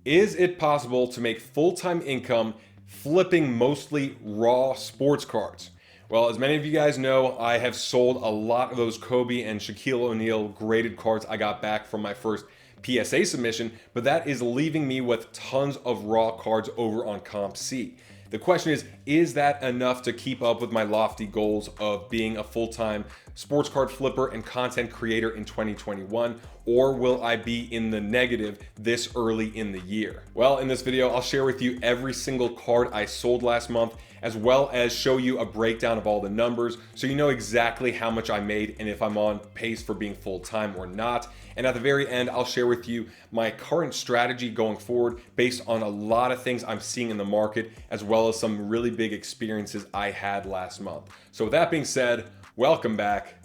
Is it possible to make full-time income flipping mostly raw sports cards? Well, as many of you guys know, I have sold a lot of those Kobe and Shaquille O'Neal graded cards I got back from my first PSA submission, but that is leaving me with tons of raw cards over on COMC. The question is that enough to keep up with my lofty goals of being a full-time sports card flipper and content creator in 2021, or will I be in the negative this early in the year? Well, in this video, I'll share with you every single card I sold last month, as well as show you a breakdown of all the numbers so you know exactly how much I made and if I'm on pace for being full-time or not. And at the very end, I'll share with you my current strategy going forward based on a lot of things I'm seeing in the market, as well as some really big experiences I had last month. So with that being said, welcome back.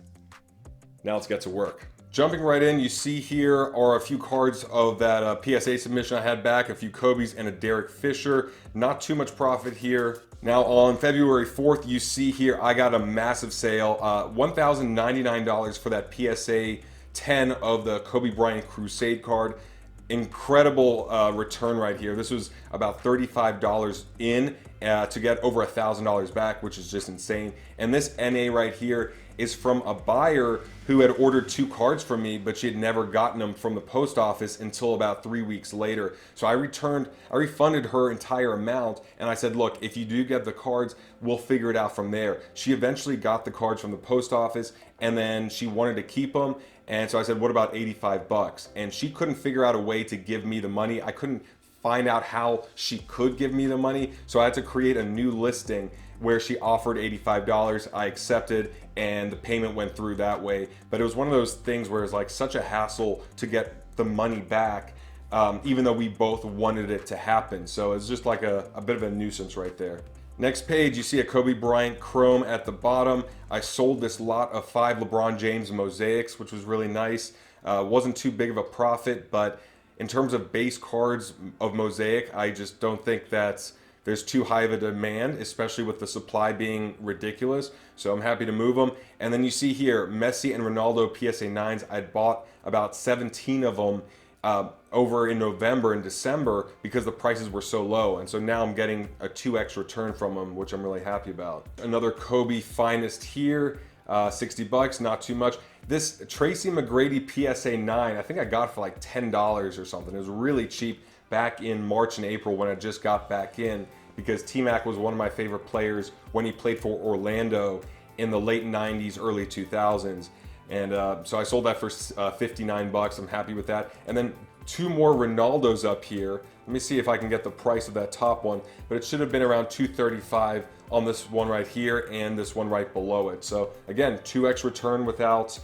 Now let's get to work. Jumping right in, you see here are a few cards of that PSA submission I had back, a few Kobe's and a Derek Fisher. Not too much profit here. Now on February 4th, you see here I got a massive sale, $1,099 for that PSA 10 of the Kobe Bryant Crusade card. Incredible return right here. This was about $35 in to get over $1,000 back, which is just insane. And this NA right here is from a buyer who had ordered 2 cards from me, but she had never gotten them from the post office until about 3 weeks later. So I refunded her entire amount, and I said, look, if you do get the cards, we'll figure it out from there. She eventually got the cards from the post office, and then she wanted to keep them. And so I said, what about 85 bucks? And she couldn't figure out a way to give me the money. I couldn't find out how she could give me the money. So I had to create a new listing where she offered $85. I accepted, and the payment went through that way. But it was one of those things where it's like such a hassle to get the money back, even though we both wanted it to happen. So it's just like a bit of a nuisance right there. Next page, you see a Kobe Bryant Chrome at the bottom. I sold this lot of 5 LeBron James mosaics, which was really nice. Wasn't too big of a profit, but in terms of base cards of mosaic, I just don't think there's too high of a demand, especially with the supply being ridiculous. So I'm happy to move them. And then you see here, Messi and Ronaldo PSA 9s. I'd bought about 17 of them over in November and December because the prices were so low. And so now I'm getting a 2x return from them, which I'm really happy about. Another Kobe Finest here, 60 bucks, not too much. This Tracy Mcgrady PSA 9, I think I got for like $10 or something. It was really cheap back in March and April when I just got back in, because T-Mac was one of my favorite players when he played for Orlando in the late 90s, early 2000s. And so I sold that for 59 bucks. I'm happy with that. And then 2 more Ronaldos up here. Let me see if I can get the price of that top one, but it should have been around $235 on this one right here and this one right below it. So again, 2x return without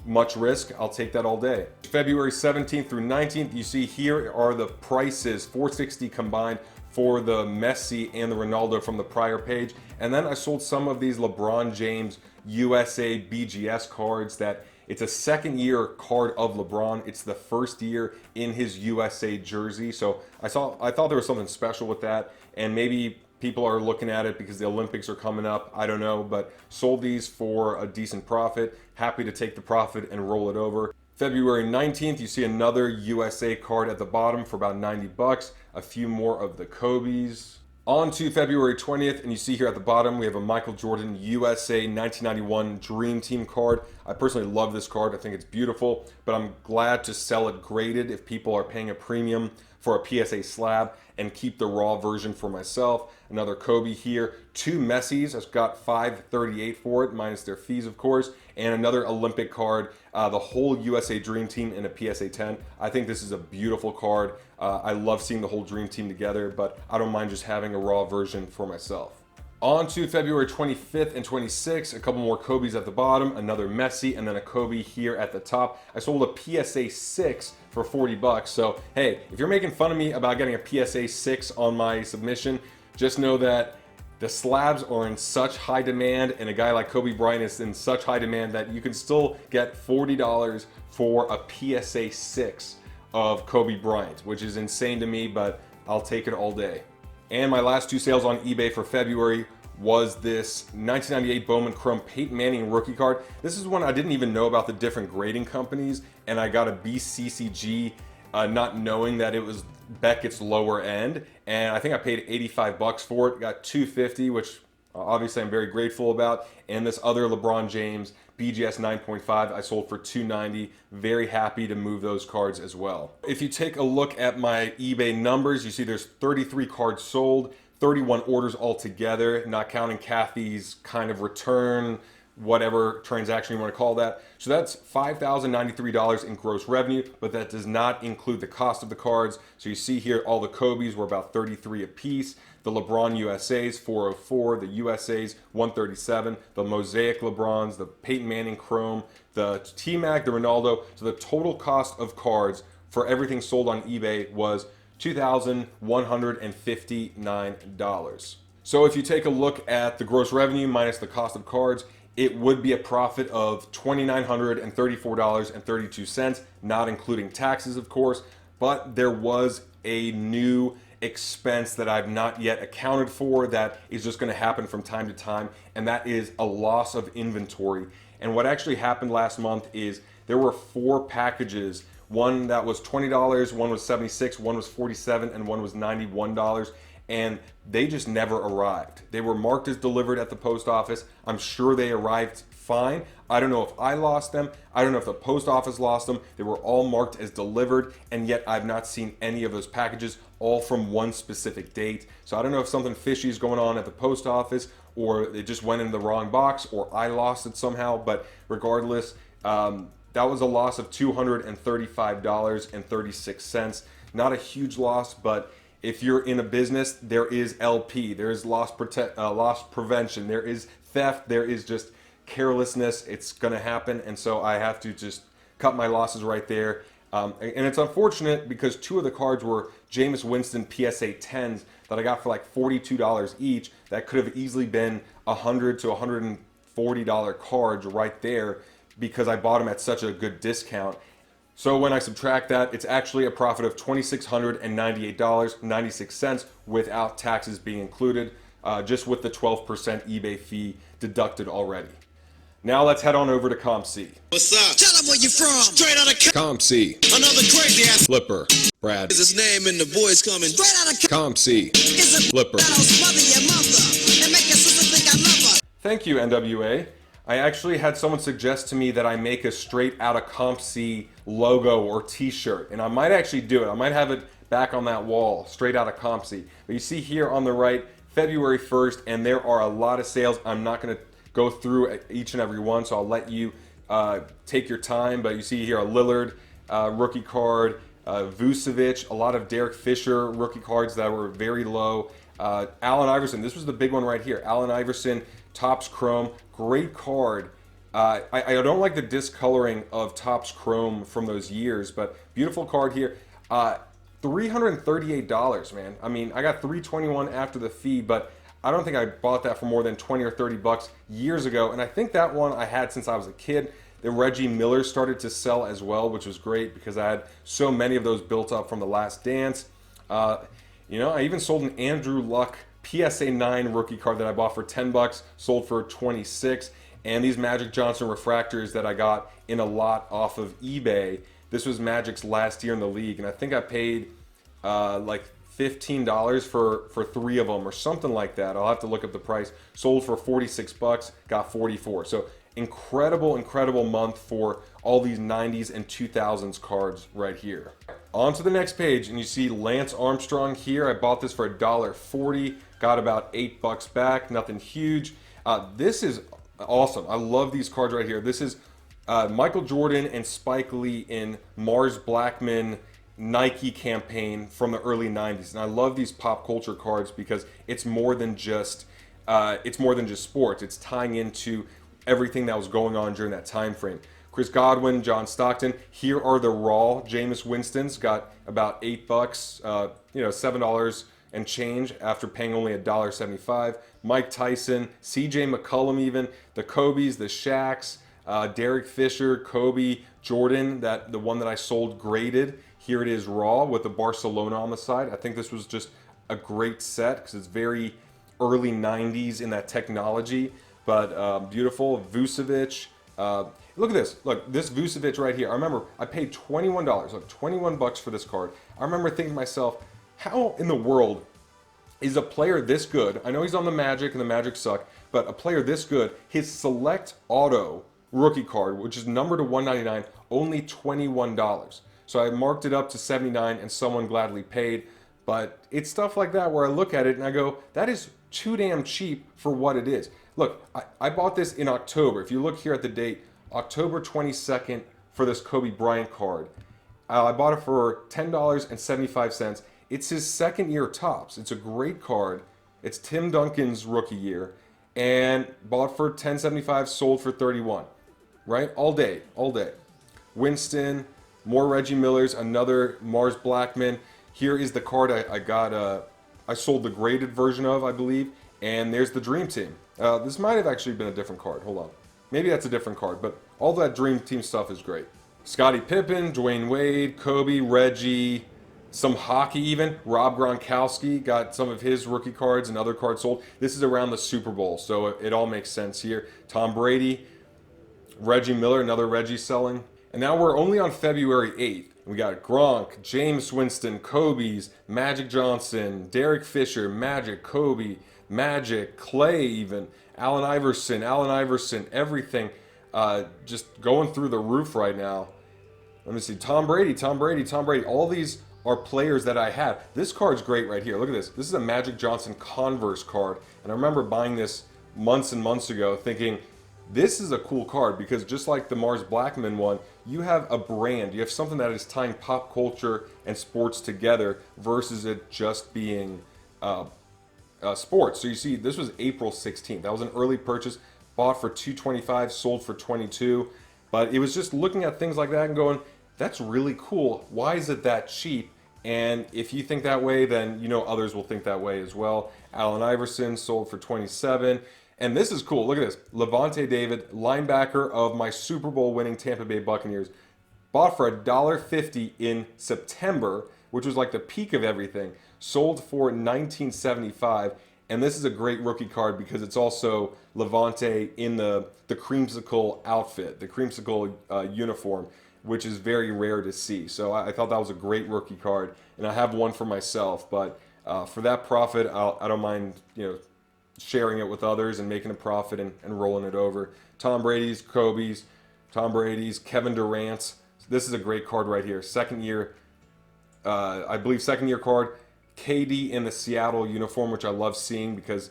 much risk. I'll take that all day. February 17th through 19th, you see here are the prices, $460 combined for the Messi and the Ronaldo from the prior page. And then I sold some of these LeBron James USA BGS cards that it's a second year card of LeBron. It's the first year in his USA jersey. So I thought there was something special with that, and maybe people are looking at it because the Olympics are coming up. I don't know, but sold these for a decent profit. Happy to take the profit and roll it over. February 19th, you see another USA card at the bottom for about 90 bucks. A few more of the Kobe's. On to February 20th, and you see here at the bottom, we have a Michael Jordan USA 1991 Dream Team card. I personally love this card. I think it's beautiful, but I'm glad to sell it graded if people are paying a premium for a PSA slab and keep the raw version for myself. Another Kobe here, 2 Messis. I've got $538 for it, minus their fees, of course, and another Olympic card, the whole USA Dream Team in a PSA 10. I think this is a beautiful card. I love seeing the whole Dream Team together, but I don't mind just having a raw version for myself. On to February 25th and 26th, a couple more Kobe's at the bottom, another Messi, and then a Kobe here at the top. I sold a PSA 6 for 40 bucks. So, hey, if you're making fun of me about getting a PSA 6 on my submission, just know that the slabs are in such high demand, and a guy like Kobe Bryant is in such high demand that you can still get $40 for a PSA 6 of Kobe Bryant, which is insane to me, but I'll take it all day. And my last 2 sales on eBay for February was this 1998 Bowman Chrome Peyton Manning rookie card. This is one I didn't even know about the different grading companies, and I got a BCCG not knowing that it was Beckett's lower end, and I think I paid 85 bucks for it. Got 250, which obviously I'm very grateful about. And this other LeBron James BGS 9.5 I sold for 290. Very happy to move those cards as well. If you take a look at my eBay numbers, you see there's 33 cards sold, 31 orders altogether, not counting Kathy's kind of return, whatever transaction you want to call that. So that's $5,093 in gross revenue, but that does not include the cost of the cards. So you see here all the Kobe's were about 33 a piece. The LeBron USA's 404, the USA's 137, the Mosaic LeBrons, the Peyton Manning Chrome, the T-Mac, the Ronaldo. So the total cost of cards for everything sold on eBay was $2,159. So if you take a look at the gross revenue minus the cost of cards, it would be a profit of $2,934.32, not including taxes, of course, but there was a new expense that I've not yet accounted for that is just going to happen from time to time, and that is a loss of inventory. And what actually happened last month is there were 4 packages, one that was $20, one was $76, one was $47, and one was $91. And they just never arrived. They were marked as delivered at the post office. I'm sure they arrived fine. I don't know if I lost them. I don't know if the post office lost them. They were all marked as delivered, and yet I've not seen any of those packages, all from one specific date. So I don't know if something fishy is going on at the post office, or it just went in the wrong box, or I lost it somehow. But regardless, that was a loss of $235.36. Not a huge loss, but if you're in a business, there is LP, there is loss prevention, there is theft, there is just carelessness. It's going to happen, and so I have to just cut my losses right there. And it's unfortunate because 2 of the cards were Jameis Winston PSA 10s that I got for like $42 each. That could have easily been $100 to $140 cards right there because I bought them at such a good discount. So when I subtract that, it's actually a profit of $2,698.96 without taxes being included, just with the 12% eBay fee deducted already. Now let's head on over to COMC. What's up? Tell them where you from. Straight out of COMC. Another crazy ass Flipper. Brad. is his name and the boys coming. Straight out of COMC. is a Flipper. that'll smother your mother and make your sister think I love her. Thank you, NWA. I actually had someone suggest to me that I make a straight out of COMC logo or t-shirt, and I might actually do it. I might have it back on that wall, straight out of COMC. But you see here on the right, February 1st, and there are a lot of sales. I'm not going to go through each and every one, so I'll let you take your time. But you see here a Lillard rookie card, Vucevic, a lot of Derek Fisher rookie cards that were very low. Allen Iverson, this was the big one right here. Allen Iverson, Topps Chrome, great card. I don't like the discoloring of Topps Chrome from those years, but beautiful card here. $338, man. I mean, I got $321 after the fee, but I don't think I bought that for more than 20 or 30 bucks years ago. And I think that one I had since I was a kid. The Reggie Miller started to sell as well, which was great because I had so many of those built up from The Last Dance. I even sold an Andrew Luck PSA 9 rookie card that I bought for 10 bucks, sold for 26. And these Magic Johnson refractors that I got in a lot off of eBay. This was Magic's last year in the league, and I think I paid like $15 for 3 of them or something like that. I'll have to look up the price. Sold for 46 bucks, got 44. So incredible month for all these 90s and 2000s cards right here. On to the next page, and you see Lance Armstrong here. I bought this for $1.40, got about 8 bucks back, nothing huge. This is awesome. I love these cards right here. This is Michael Jordan and Spike Lee in Mars Blackman Nike campaign from the early 90s. And I love these pop culture cards because it's more than just sports. It's tying into everything that was going on during that time frame. Chris Godwin, John Stockton. Here are the raw Jameis Winstons. Got about 8 bucks, $7 and change after paying only $1.75. Mike Tyson, CJ McCollum, even the Kobe's, the Shaqs, Derek Fisher, Kobe, Jordan, the one that I sold graded. Here it is raw with the Barcelona on the side. I think this was just a great set because it's very early 90s in that technology, but beautiful. Vucevic, Look at this. Look, this Vucevic right here. I remember I paid $21. Look, $21 for this card. I remember thinking to myself, how in the world is a player this good? I know he's on the Magic and the Magic suck, but a player this good, his select auto rookie card, which is numbered to 199, only $21. So I marked it up to 79 and someone gladly paid. But it's stuff like that where I look at it and I go, that is too damn cheap for what it is. Look, I bought this in October. If you look here at the date, October 22nd for this Kobe Bryant card. I bought it for $10.75. It's his second year tops. It's a great card. It's Tim Duncan's rookie year. And bought for $10.75, sold for $31. Right? All day. All day. Winston, more Reggie Millers, another Mars Blackman. Here is the card I got. I sold the graded version of, I believe. And there's the Dream Team. This might have actually been a different card. Hold on. Maybe that's a different card. But all that Dream Team stuff is great. Scottie Pippen, Dwayne Wade, Kobe, Reggie, some hockey even. Rob Gronkowski got some of his rookie cards and other cards sold. This is around the Super Bowl, so it all makes sense here. Tom Brady, Reggie Miller, another Reggie selling. And now we're only on February 8th. We got Gronk, James Winston, Kobe's, Magic Johnson, Derek Fisher, Magic, Kobe, Magic, Clay even, Allen Iverson, everything. Just going through the roof right now. Let me see. Tom Brady. All these are players that I have. This card's great right here. Look at this. This is a Magic Johnson Converse card. And I remember buying this months and months ago thinking, this is a cool card because just like the Mars Blackman one, you have a brand. You have something that is tying pop culture and sports together versus it just being sports. So you see, this was April 16th. That was an early purchase. Bought for $225, sold for $22. But it was just looking at things like that and going, that's really cool. Why is it that cheap? And if you think that way, then you know others will think that way as well. Allen Iverson sold for $27. And this is cool. Look at this. Levante David, linebacker of my Super Bowl winning Tampa Bay Buccaneers. Bought for $1.50 in September, which was like the peak of everything. Sold for $19.75. And this is a great rookie card because it's also Levante in the creamsicle outfit, the creamsicle uniform, which is very rare to see. So I thought that was a great rookie card, and I have one for myself. But for that profit, I don't mind sharing it with others and making a profit and rolling it over. Tom Brady's, Kobe's, Kevin Durant's. This is a great card right here. Second year, I believe second year card. KD in the Seattle uniform, which I love seeing because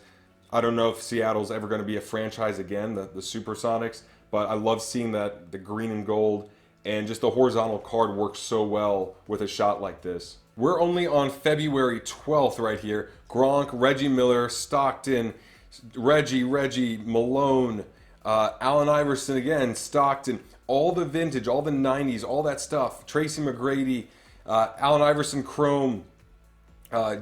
I don't know if Seattle's ever going to be a franchise again, the Supersonics, but I love seeing that, the green and gold, and just the horizontal card works so well with a shot like this. We're only on February 12th right here. Gronk, Reggie Miller, Stockton, Reggie, Malone, Allen Iverson again, Stockton, all the vintage, all the 90s, all that stuff. Tracy McGrady, Allen Iverson Chrome,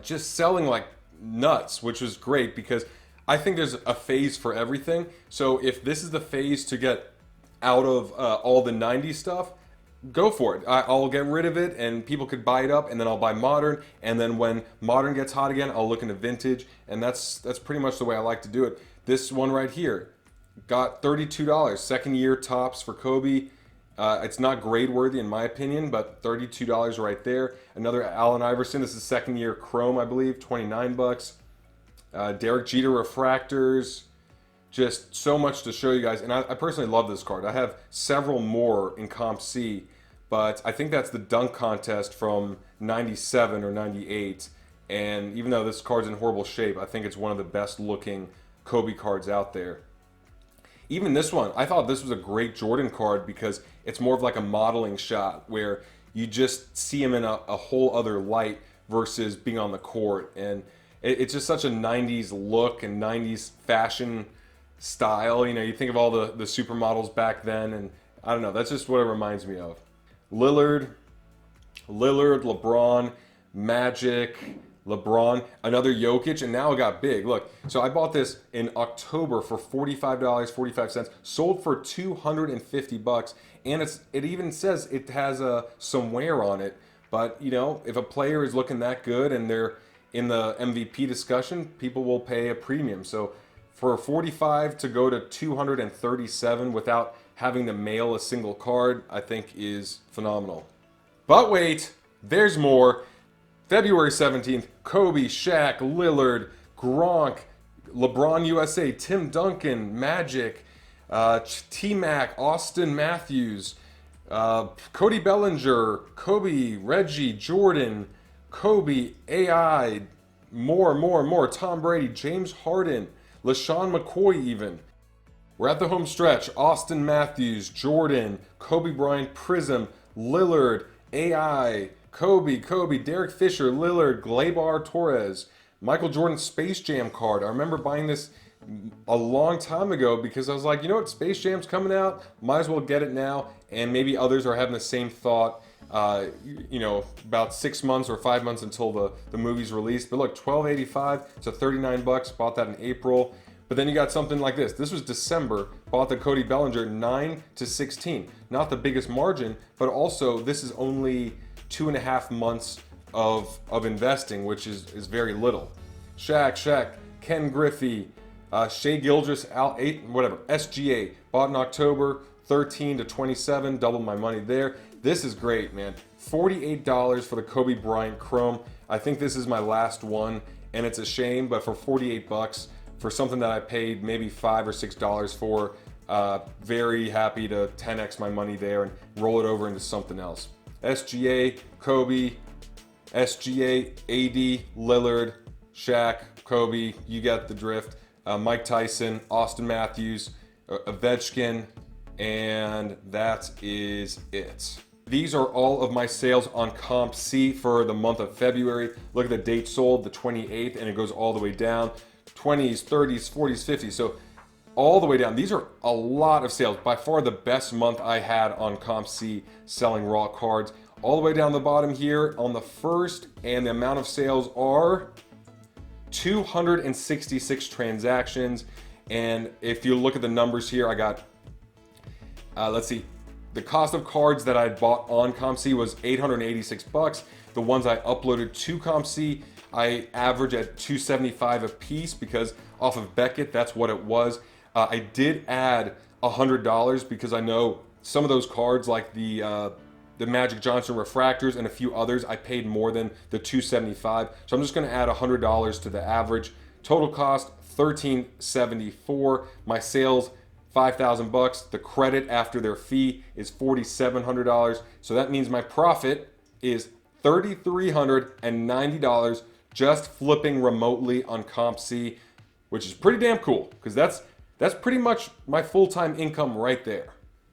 just selling like nuts, which was great because I think there's a phase for everything. So if this is the phase to get out of all the 90s stuff, go for it. I'll get rid of it and people could buy it up, and then I'll buy modern, and then when modern gets hot again, I'll look into vintage, and that's pretty much the way I like to do it. This one right here got $32, second year tops for Kobe. It's not grade worthy in my opinion, but $32 right there. Another Allen Iverson. This is second year chrome, I believe, $29. Derek Jeter refractors. Just so much to show you guys, and I personally love this card. I have several more in COMC, but I think that's the dunk contest from 97 or 98. And even though this card's in horrible shape, I think it's one of the best looking Kobe cards out there. Even this one, I thought this was a great Jordan card because it's more of like a modeling shot where you just see him in a whole other light versus being on the court. And it's just such a 90s look and 90s fashion style. You think of all the supermodels back then, and I don't know, that's just what it reminds me of. Lillard, LeBron, Magic, LeBron, another Jokic, and now it got big. Look, so I bought this in October for $45.45, sold for $250, and it even says it has some wear on it. But if a player is looking that good and they're in the MVP discussion, people will pay a premium. So for 45 to go to 237 without having to mail a single card, I think is phenomenal. But wait, there's more. February 17th, Kobe, Shaq, Lillard, Gronk, LeBron USA, Tim Duncan, Magic, T-Mac, Austin Matthews, Cody Bellinger, Kobe, Reggie, Jordan, Kobe, AI, more. Tom Brady, James Harden, LaShawn McCoy even. We're at the home stretch. Austin Matthews, Jordan, Kobe Bryant, Prism, Lillard, AI, Kobe, Derek Fisher, Lillard, Gleyber Torres, Michael Jordan Space Jam card. I remember buying this a long time ago because I was like, you know what, Space Jam's coming out, might as well get it now. And maybe others are having the same thought, about 6 months or 5 months until the movie's released. But look, $12.85 to $39, bought that in April. But then you got something like this. This was December, bought the Cody Bellinger 9 to 16. Not the biggest margin, but also this is only 2.5 months of investing, which is very little. Shaq, Ken Griffey, Shea Gilgeous, SGA, bought in October, 13 to 27, double my money there. This is great, man. $48 for the Kobe Bryant Chrome. I think this is my last one, and it's a shame, but for $48, for something that I paid maybe $5 or $6 for, very happy to 10x my money there and roll it over into something else. SGA, Kobe, SGA, AD, Lillard, Shaq, Kobe, you get the drift. Mike Tyson, Austin Matthews, Ovechkin, and that is it. These are all of my sales on COMC for the month of February. Look at the date sold, the 28th, and it goes all the way down. 20s, 30s, 40s, 50s. So all the way down. These are a lot of sales. By far the best month I had on COMC selling raw cards. All the way down the bottom here on the first, and the amount of sales are 266 transactions. And if you look at the numbers here, I got, let's see, the cost of cards that I bought on COMC was $886. The ones I uploaded to COMC, I average at $275 a piece because off of Beckett, that's what it was. I did add $100 because I know some of those cards, like the Magic Johnson refractors and a few others, I paid more than the $275. So I'm just going to add $100 to the average. Total cost $1,374. My sales $5,000. The credit after their fee is $4,700. So that means my profit is $3,390 just flipping remotely on COMC, which is pretty damn cool because that's pretty much my full-time income right there.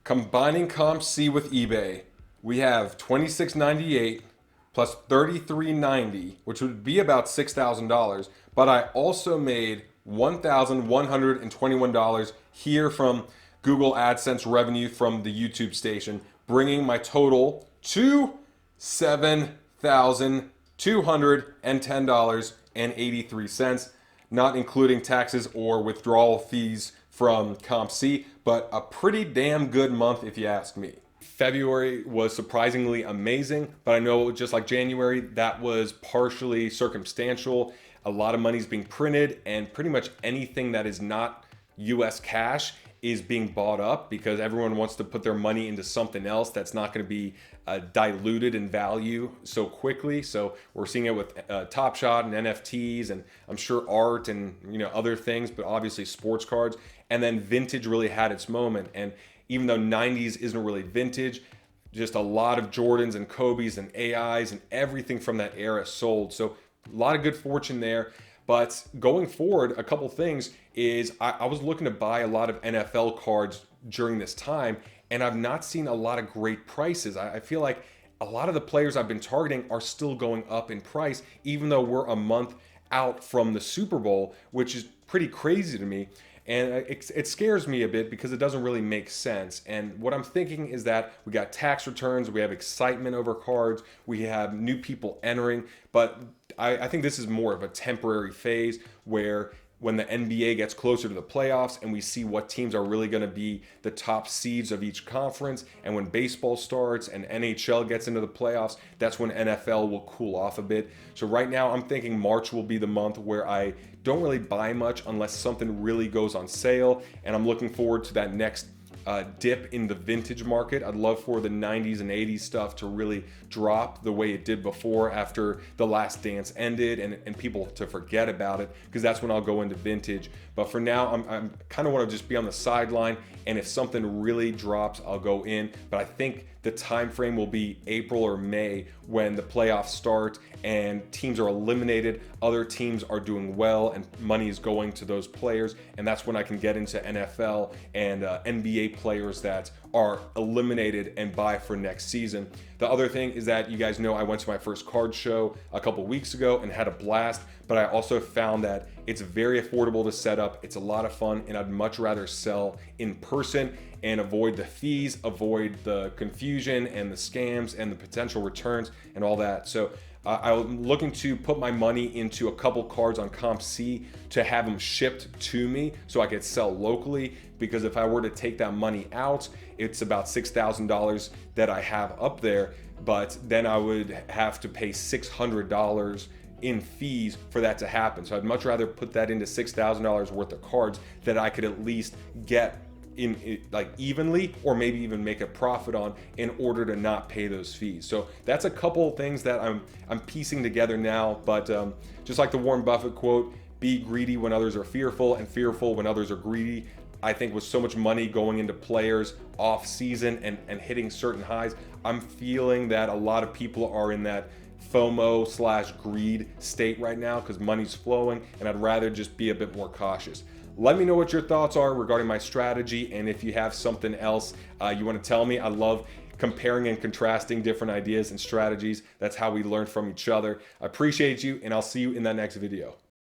Combining COMC with eBay, we have $26.98 plus $33.90, which would be about $6,000. But I also made $1,121 here from Google AdSense revenue from the YouTube station, bringing my total to $7,210.83, not including taxes or withdrawal fees from COMC, but a pretty damn good month if you ask me. February was surprisingly amazing, but I know just like January, that was partially circumstantial. A lot of money's being printed, and pretty much anything that is not US cash is being bought up because everyone wants to put their money into something else that's not going to be diluted in value so quickly. So we're seeing it with Top Shot and NFTs, and I'm sure art and other things, but obviously sports cards. And then vintage really had its moment. And even though 90s isn't really vintage, just a lot of Jordans and Kobe's and AIs and everything from that era sold. So a lot of good fortune there. But going forward, a couple things is I was looking to buy a lot of NFL cards during this time, and I've not seen a lot of great prices. I feel like a lot of the players I've been targeting are still going up in price, even though we're a month out from the Super Bowl, which is pretty crazy to me. And it scares me a bit because it doesn't really make sense. And what I'm thinking is that we got tax returns, we have excitement over cards, we have new people entering, but I think this is more of a temporary phase where when the NBA gets closer to the playoffs and we see what teams are really going to be the top seeds of each conference, and when baseball starts and NHL gets into the playoffs, that's when NFL will cool off a bit. So right now I'm thinking March will be the month where I don't really buy much unless something really goes on sale, and I'm looking forward to that next dip in the vintage market. I'd love for the 90s and 80s stuff to really drop the way it did before after The Last Dance ended, and people to forget about it, because that's when I'll go into vintage. But for now, I'm kind of want to just be on the sideline, and if something really drops, I'll go in. But I think the time frame will be April or May when the playoffs start and teams are eliminated, other teams are doing well, and money is going to those players, and that's when I can get into NFL and NBA players that are eliminated and buy for next season. The other thing is that you guys know I went to my first card show a couple weeks ago and had a blast, but I also found that it's very affordable to set up, it's a lot of fun, and I'd much rather sell in person and avoid the fees, avoid the confusion and the scams and the potential returns and all that. So I'm looking to put my money into a couple cards on COMC to have them shipped to me so I could sell locally, because if I were to take that money out, it's about $6,000 that I have up there, but then I would have to pay $600 in fees for that to happen. So I'd much rather put that into $6,000 worth of cards that I could at least get in like evenly, or maybe even make a profit on, in order to not pay those fees. So that's a couple of things that I'm piecing together now. But just like the Warren Buffett quote, be greedy when others are fearful, and fearful when others are greedy. I think with so much money going into players off season and hitting certain highs, I'm feeling that a lot of people are in that FOMO/greed state right now because money's flowing, and I'd rather just be a bit more cautious. Let me know what your thoughts are regarding my strategy, and if you have something else you want to tell me. I love comparing and contrasting different ideas and strategies. That's how we learn from each other. I appreciate you, and I'll see you in that next video.